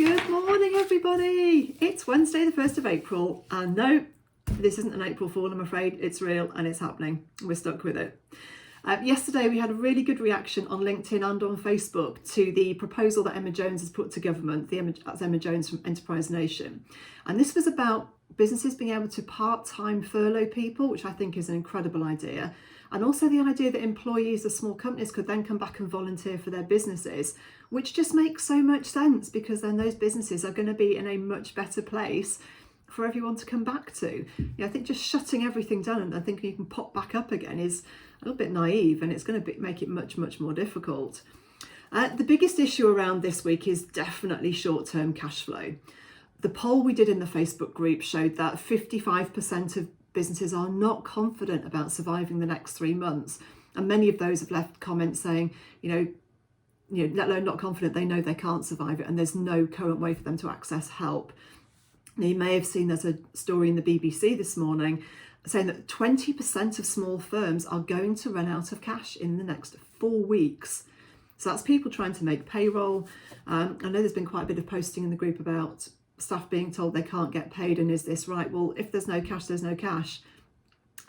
Good morning, everybody. It's Wednesday, the 1st of April, and no, this isn't an April Fool, I'm afraid. It's real and it's happening. We're stuck with it. Yesterday, we had a really good reaction on LinkedIn and on Facebook to the proposal that Emma Jones has put to government. That's Emma Jones from Enterprise Nation. And this was about businesses being able to part-time furlough people, which I think is an incredible idea. And also the idea that employees of small companies could then come back and volunteer for their businesses, which just makes so much sense, because then those businesses are going to be in a much better place for everyone to come back to. I think just shutting everything down and thinking you can pop back up again is a little bit naive, and it's going to make it much more difficult. The biggest issue around this week is definitely short-term cash flow. The poll we did in the Facebook group showed that 55% of businesses are not confident about surviving the next 3 months, and many of those have left comments saying, let alone not confident, they know they can't survive it and there's no current way for them to access help. Now, you may have seen there's a story in the BBC this morning saying that 20% of small firms are going to run out of cash in the next 4 weeks. So that's people trying to make payroll. I know there's been quite a bit of posting in the group about staff being told they can't get paid, and is this right? Well, if there's no cash, there's no cash.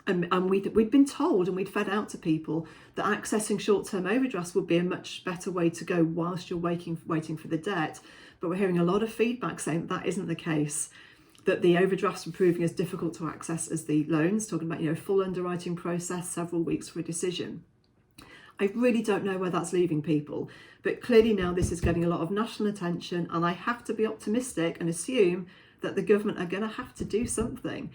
And we'd been told and we'd fed out to people that accessing short-term overdrafts would be a much better way to go whilst you're waiting for the debt. But we're hearing a lot of feedback saying that isn't the case, that the overdrafts are proving as difficult to access as the loans, talking about full underwriting process, several weeks for a decision. I really don't know where that's leaving people, but clearly now this is getting a lot of national attention, and I have to be optimistic and assume that the government are going to have to do something.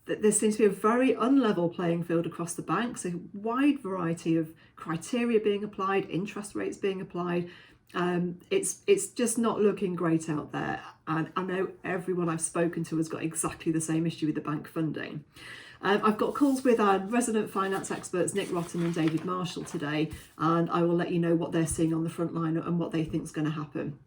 There seems to be a very unlevel playing field across the banks, a wide variety of criteria being applied, interest rates being applied. It's just not looking great out there, and I know everyone I've spoken to has got exactly the same issue with the bank funding. I've got calls with our resident finance experts, Nick Rotten and David Marshall today, and I will let you know what they're seeing on the front line and what they think is going to happen.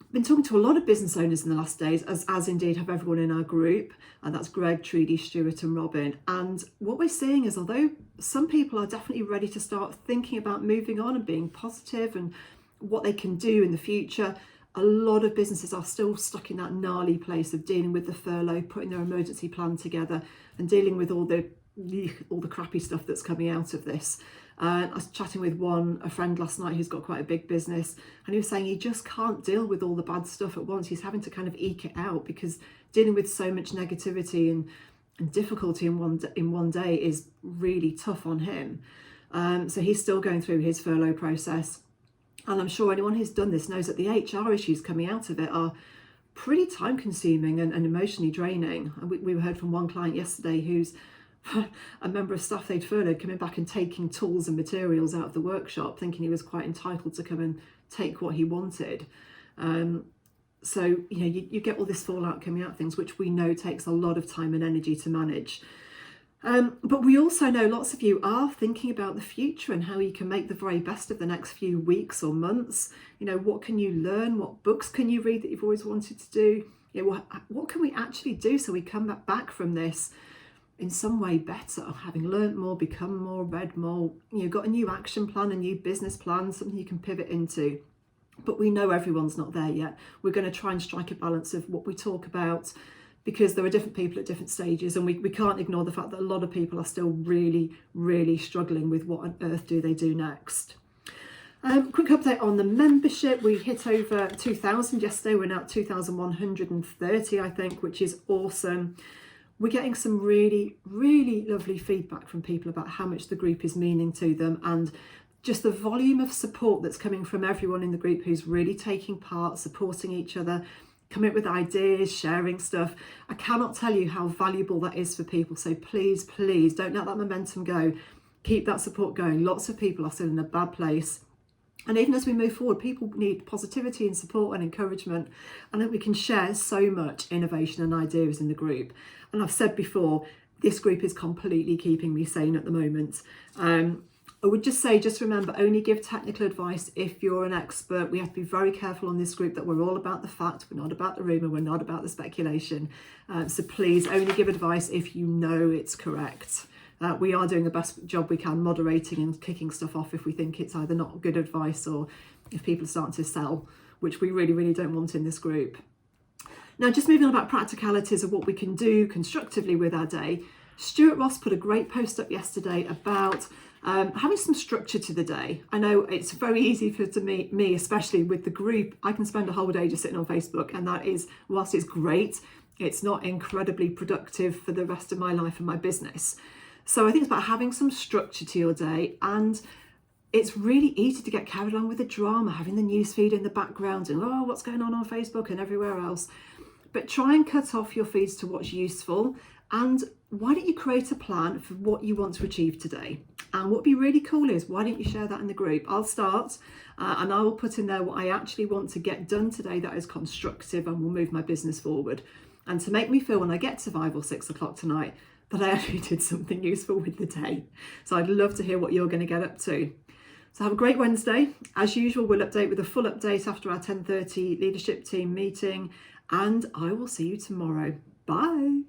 Been talking to a lot of business owners in the last days, as indeed have everyone in our group, and that's Greg, Trudy, Stuart and Robin. And what we're seeing is, although some people are definitely ready to start thinking about moving on and being positive and what they can do in the future, a lot of businesses are still stuck in that gnarly place of dealing with the furlough, putting their emergency plan together and dealing with all the crappy stuff that's coming out of this. I was chatting with a friend last night who's got quite a big business, and he was saying he just can't deal with all the bad stuff at once. He's having to kind of eke it out, because dealing with so much negativity and difficulty in one day is really tough on him. So he's still going through his furlough process. And I'm sure anyone who's done this knows that the HR issues coming out of it are pretty time consuming and emotionally draining. And we heard from one client yesterday who's a member of staff they'd furloughed coming back and taking tools and materials out of the workshop, thinking he was quite entitled to come and take what he wanted. So you get all this fallout coming out of things, which we know takes a lot of time and energy to manage. But we also know lots of you are thinking about the future and how you can make the very best of the next few weeks or months. What can you learn? What books can you read that you've always wanted to do? What can we actually do so we come back from this in some way better, having learnt more, become more, read more, got a new action plan, a new business plan, something you can pivot into. But we know everyone's not there yet. We're going to try and strike a balance of what we talk about, because there are different people at different stages, and we can't ignore the fact that a lot of people are still really struggling with what on earth do they do next. Quick update on the membership. We hit over 2,000 yesterday. We're now at 2,130, I think, which is awesome. We're getting some really lovely feedback from people about how much the group is meaning to them, and just the volume of support that's coming from everyone in the group who's really taking part, supporting each other, coming up with ideas, sharing stuff. I cannot tell you how valuable that is for people. So please don't let that momentum go. Keep that support going. Lots of people are still in a bad place. And even as we move forward, people need positivity and support and encouragement, and that we can share so much innovation and ideas in the group. And I've said before, this group is completely keeping me sane at the moment. I would just say, just remember, only give technical advice if you're an expert. We have to be very careful on this group that we're all about the fact, we're not about the rumour, we're not about the speculation. So please only give advice if you know it's correct. We are doing the best job we can moderating and kicking stuff off if we think it's either not good advice or if people are starting to sell which we really, really don't want in this group. Now, just moving on about practicalities of what we can do constructively with our day. Stuart Ross put a great post up yesterday about having some structure to the day. I know it's very easy for me, especially with the group. I can spend a whole day just sitting on Facebook, and that is, whilst it's great, it's not incredibly productive for the rest of my life and my business. So I think it's about having some structure to your day, and it's really easy to get carried on with the drama, having the news feed in the background and what's going on Facebook and everywhere else. But try and cut off your feeds to what's useful, and why don't you create a plan for what you want to achieve today? And what would be really cool is, why don't you share that in the group? I'll start and I will put in there what I actually want to get done today that is constructive and will move my business forward, and to make me feel when I get to 5 or 6 o'clock tonight that I actually did something useful with the day. So I'd love to hear what you're going to get up to. So have a great Wednesday. As usual, we'll update with a full update after our 10:30 leadership team meeting, and I will see you tomorrow. Bye.